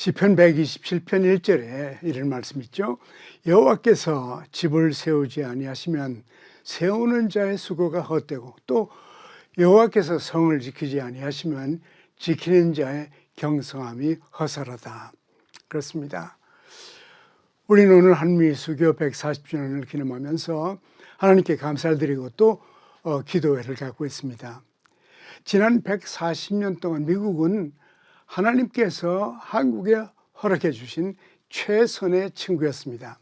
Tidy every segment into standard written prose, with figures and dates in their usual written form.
시편 127편 1절에 이런 말씀 있죠. 여호와께서 집을 세우지 아니하시면 세우는 자의 수고가 헛되고, 또 여호와께서 성을 지키지 아니하시면 지키는 자의 경성함이 허사하다. 그렇습니다. 우리는 오늘 한미수교 140주년을 기념하면서 하나님께 감사를 드리고 또 기도회를 갖고 있습니다. 지난 140년 동안 미국은 하나님께서 한국에 허락해 주신 최선의 친구였습니다.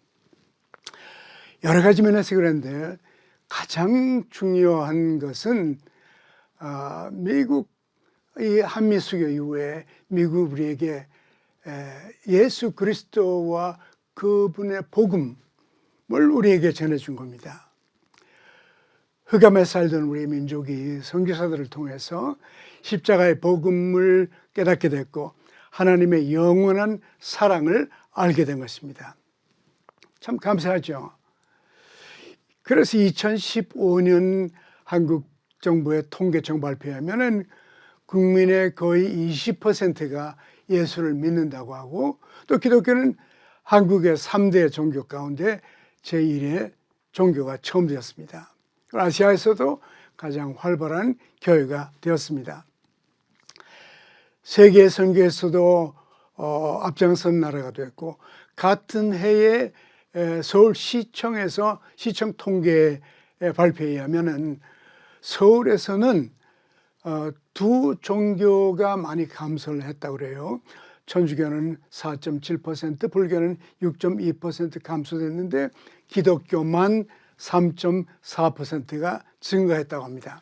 여러 가지 면에서 그런데 가장 중요한 것은 미국 이 한미수교 이후에 미국 우리에게 예수 그리스도와 그분의 복음을 우리에게 전해준 겁니다. 흑암에 살던 우리 민족이 선교사들을 통해서 십자가의 복음을 깨닫게 됐고 하나님의 영원한 사랑을 알게 된 것입니다. 참 감사하죠. 그래서 2015년 한국 정부의 통계청 발표에 하면은 국민의 거의 20%가 예수를 믿는다고 하고, 또 기독교는 한국의 3대 종교 가운데 제1의 종교가 처음 되었습니다. 아시아에서도 가장 활발한 교회가 되었습니다. 세계 선교에서도 앞장선 나라가 됐고, 같은 해에 서울시청에서 시청 통계 발표에 의하면은 서울에서는 두 종교가 많이 감소를 했다고 그래요. 천주교는 4.7%, 불교는 6.2% 감소됐는데 기독교만 3.4%가 증가했다고 합니다.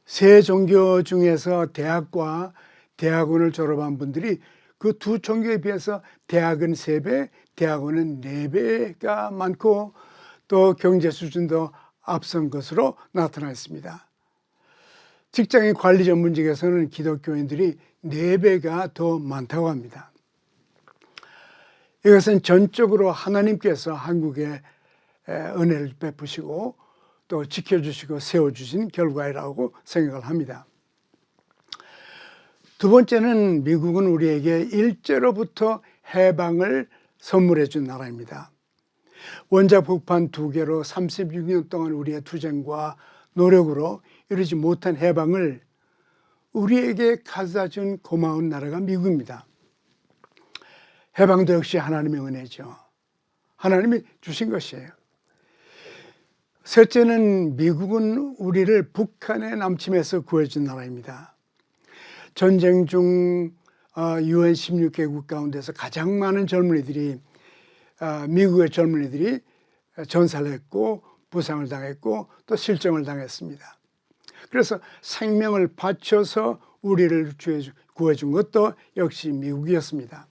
세 종교 중에서 대학과 대학원을 졸업한 분들이 그 두 종교에 비해서 대학은 3배, 대학원은 4배가 많고, 또 경제 수준도 앞선 것으로 나타나 있습니다. 직장인 관리 전문직에서는 기독교인들이 4배가 더 많다고 합니다. 이것은 전적으로 하나님께서 한국에 은혜를 베푸시고 또 지켜주시고 세워주신 결과라고 생각을 합니다. 두 번째는 미국은 우리에게 일제로부터 해방을 선물해 준 나라입니다. 원자 폭탄 2개로 36년 동안 우리의 투쟁과 노력으로 이루지 못한 해방을 우리에게 가져다 준 고마운 나라가 미국입니다. 해방도 역시 하나님의 은혜죠. 하나님이 주신 것이에요. 셋째는 미국은 우리를 북한의 남침에서 구해준 나라입니다. 전쟁 중 UN 16개국 가운데서 가장 많은 젊은이들이 미국의 젊은이들이 전사를 했고 부상을 당했고 또 실종을 당했습니다. 그래서 생명을 바쳐서 우리를 구해준 것도 역시 미국이었습니다.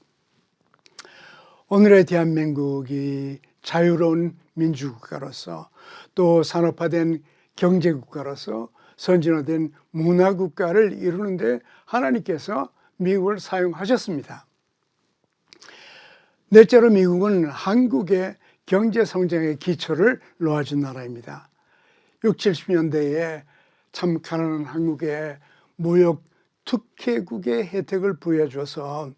오늘의 대한민국이 자유로운 민주국가로서 또 산업화된 경제국가로서 선진화된 문화국가를 이루는데 하나님께서 미국을 사용하셨습니다. 넷째로 미국은 한국의 경제성장의 기초를 놓아준 나라입니다. 60, 70년대에 참 가난한 한국에 무역 특혜국의 혜택을 부여줘서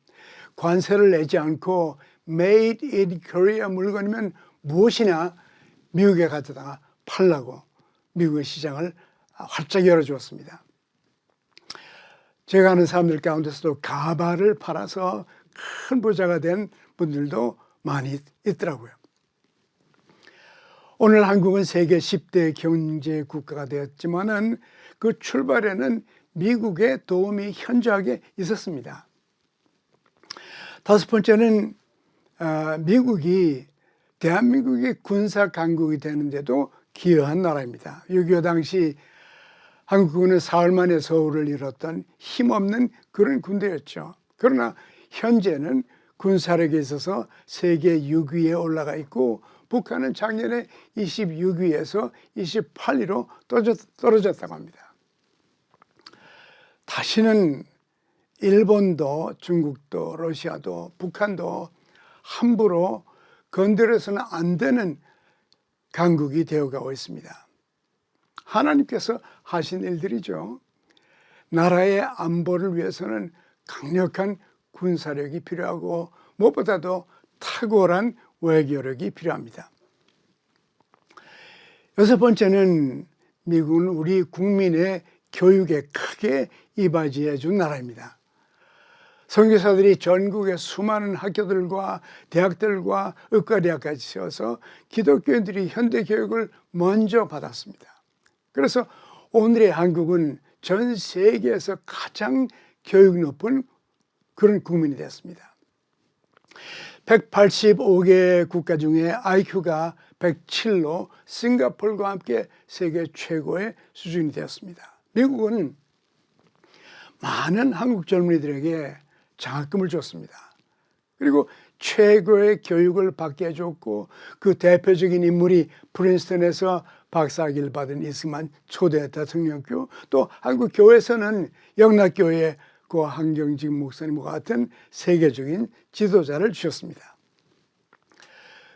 관세를 내지 않고 Made in Korea 물건이면 무엇이나 미국에 가져다가 팔라고 미국의 시장을 활짝 열어주었습니다. 제가 아는 사람들 가운데서도 가발을 팔아서 큰 부자가 된 분들도 많이 있더라고요. 오늘 한국은 세계 10대 경제 국가가 되었지만은 그 출발에는 미국의 도움이 현저하게 있었습니다. 다섯 번째는 미국이 대한민국이 군사 강국이 되는데도 기여한 나라입니다. 6.25 당시 한국군은 사흘 만에 서울을 잃었던 힘없는 그런 군대였죠. 그러나 현재는 군사력에 있어서 세계 6위에 올라가 있고, 북한은 작년에 26위에서 28위로 떨어졌다고 합니다. 다시는 일본도 중국도 러시아도 북한도 함부로 건드려서는 안 되는 강국이 되어가고 있습니다. 하나님께서 하신 일들이죠. 나라의 안보를 위해서는 강력한 군사력이 필요하고 무엇보다도 탁월한 외교력이 필요합니다. 여섯 번째는 미국은 우리 국민의 교육에 크게 이바지해 준 나라입니다. 선교사들이 전국의 수많은 학교들과 대학들과 의과대학까지 세워서 기독교인들이 현대교육을 먼저 받았습니다. 그래서 오늘의 한국은 전 세계에서 가장 교육 높은 그런 국민이 됐습니다. 185개 국가 중에 IQ가 107로 싱가포르와 함께 세계 최고의 수준이 되었습니다. 미국은 많은 한국 젊은이들에게 장학금을 줬습니다. 그리고 최고의 교육을 받게 해줬고 그 대표적인 인물이 프린스턴에서 박사학위를 받은 이승만 초대 대통령교, 또 한국 교회에서는 영락교회 그 한경직 목사님과 같은 세계적인 지도자를 주셨습니다.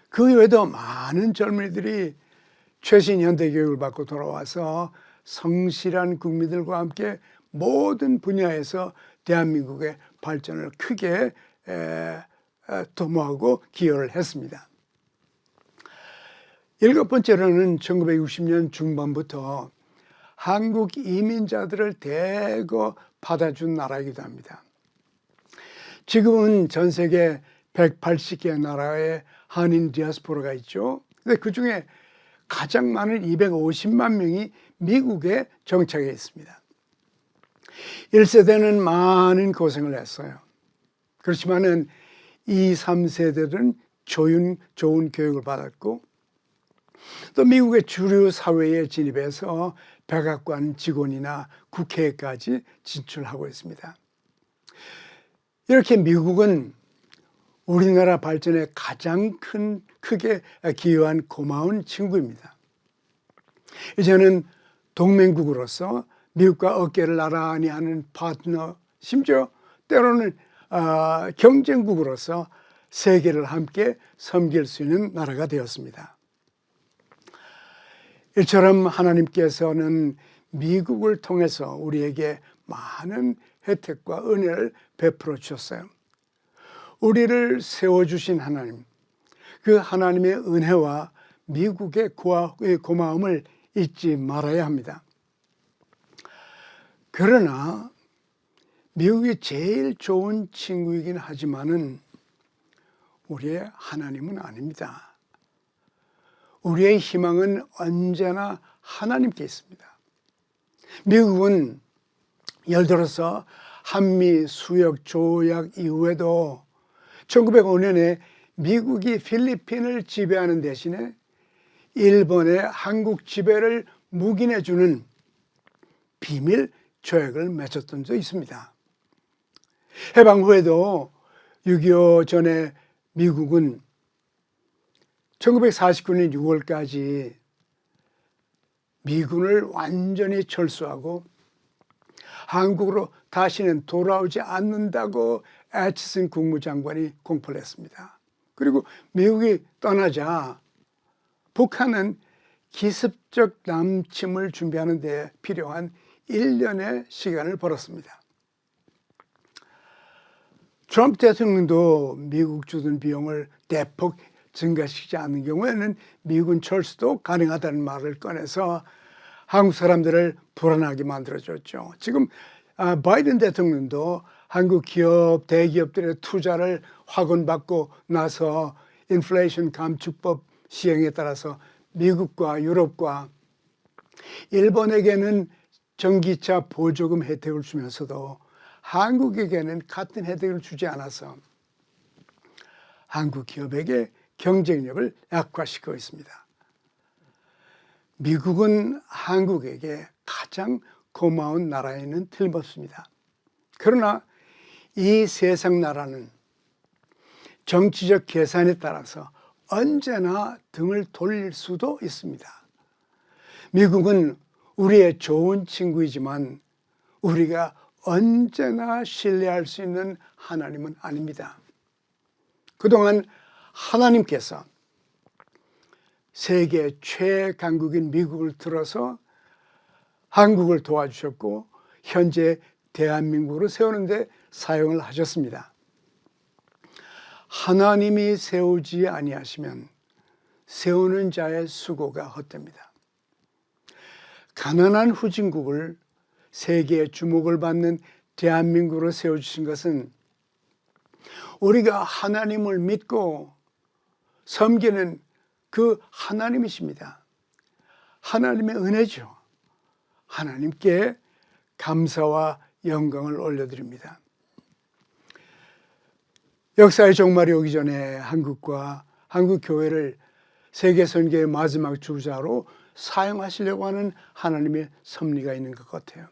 그 외에도 많은 젊은이들이 최신 현대교육을 받고 돌아와서 성실한 국민들과 함께 모든 분야에서 대한민국의 발전을 크게 도모하고 기여를 했습니다. 일곱 번째로는 1960년 중반부터 한국 이민자들을 대거 받아준 나라이기도 합니다. 지금은 전 세계 180개 나라의 한인 디아스포라가 있죠. 근데 그 중에 가장 많은 250만 명이 미국에 정착해 있습니다. 1세대는 많은 고생을 했어요. 그렇지만은 2, 3세대들은 좋은 교육을 받았고 또 미국의 주류 사회에 진입해서 백악관 직원이나 국회까지 진출하고 있습니다. 이렇게 미국은 우리나라 발전에 가장 크게 기여한 고마운 친구입니다. 이제는 동맹국으로서 미국과 어깨를 나란히 하는 파트너, 심지어 때로는 경쟁국으로서 세계를 함께 섬길 수 있는 나라가 되었습니다. 이처럼 하나님께서는 미국을 통해서 우리에게 많은 혜택과 은혜를 베풀어 주셨어요. 우리를 세워주신 하나님, 그 하나님의 은혜와 미국의 고마움을 잊지 말아야 합니다. 그러나 미국이 제일 좋은 친구이긴 하지만은 우리의 하나님은 아닙니다. 우리의 희망은 언제나 하나님께 있습니다. 미국은 예를 들어서 한미 수역 조약 이후에도 1905년에 미국이 필리핀을 지배하는 대신에 일본의 한국 지배를 묵인해주는 비밀 조약을 맺었던 적이 있습니다. 해방 후에도 6.25 전에 미국은 1949년 6월까지 미군을 완전히 철수하고 한국으로 다시는 돌아오지 않는다고 애치슨 국무장관이 공포를 했습니다. 그리고 미국이 떠나자 북한은 기습적 남침을 준비하는 데 필요한 1년의 시간을 벌었습니다. 트럼프 대통령도 미국 주둔 비용을 대폭 증가시키지 않는 경우에는 미군 철수도 가능하다는 말을 꺼내서 한국 사람들을 불안하게 만들어줬죠. 지금 바이든 대통령도 한국 기업, 대기업들의 투자를 확언받고 나서 인플레이션 감축법 시행에 따라서 미국과 유럽과 일본에게는 전기차 보조금 혜택을 주면서도 한국에게는 같은 혜택을 주지 않아서 한국 기업에게 경쟁력을 약화시키고 있습니다. 미국은 한국에게 가장 고마운 나라에는 틀림없습니다. 그러나 이 세상 나라는 정치적 계산에 따라서 언제나 등을 돌릴 수도 있습니다. 미국은 우리의 좋은 친구이지만 우리가 언제나 신뢰할 수 있는 하나님은 아닙니다. 그동안 하나님께서 세계 최강국인 미국을 들어서 한국을 도와주셨고 현재 대한민국으로 세우는 데 사용을 하셨습니다. 하나님이 세우지 아니하시면 세우는 자의 수고가 헛됩니다. 가난한 후진국을 세계의 주목을 받는 대한민국으로 세워주신 것은 우리가 하나님을 믿고 섬기는 그 하나님이십니다. 하나님의 은혜죠. 하나님께 감사와 영광을 올려드립니다. 역사의 종말이 오기 전에 한국과 한국 교회를 세계 선교의 마지막 주자로 사용하시려고 하는 하나님의 섭리가 있는 것 같아요.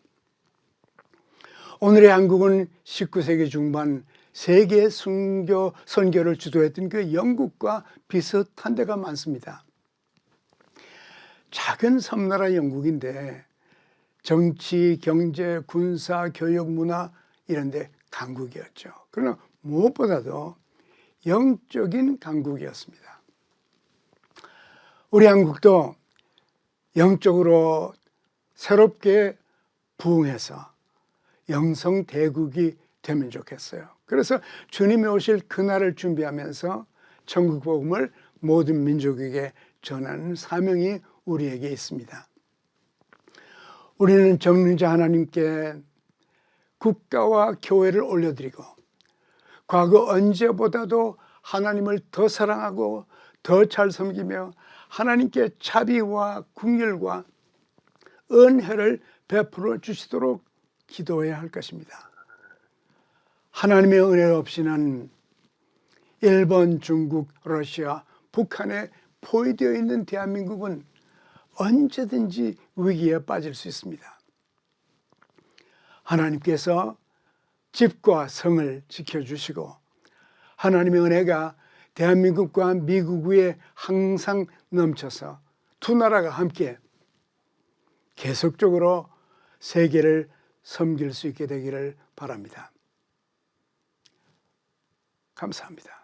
오늘의 한국은 19세기 중반 세계 선교를 주도했던 그 영국과 비슷한 데가 많습니다. 작은 섬나라 영국인데 정치, 경제, 군사, 교육, 문화 이런 데 강국이었죠. 그러나 무엇보다도 영적인 강국이었습니다. 우리 한국도 영적으로 새롭게 부흥해서 영성대국이 되면 좋겠어요. 그래서 주님이 오실 그날을 준비하면서 천국 복음을 모든 민족에게 전하는 사명이 우리에게 있습니다. 우리는 전능자 하나님께 국가와 교회를 올려드리고 과거 언제보다도 하나님을 더 사랑하고 더 잘 섬기며 하나님께 자비와 긍휼과 은혜를 베풀어 주시도록 기도해야 할 것입니다. 하나님의 은혜 없이는 일본, 중국, 러시아, 북한에 포위되어 있는 대한민국은 언제든지 위기에 빠질 수 있습니다. 하나님께서 집과 성을 지켜주시고 하나님의 은혜가 대한민국과 미국 위에 항상 넘쳐서 두 나라가 함께 계속적으로 세계를 섬길 수 있게 되기를 바랍니다. 감사합니다.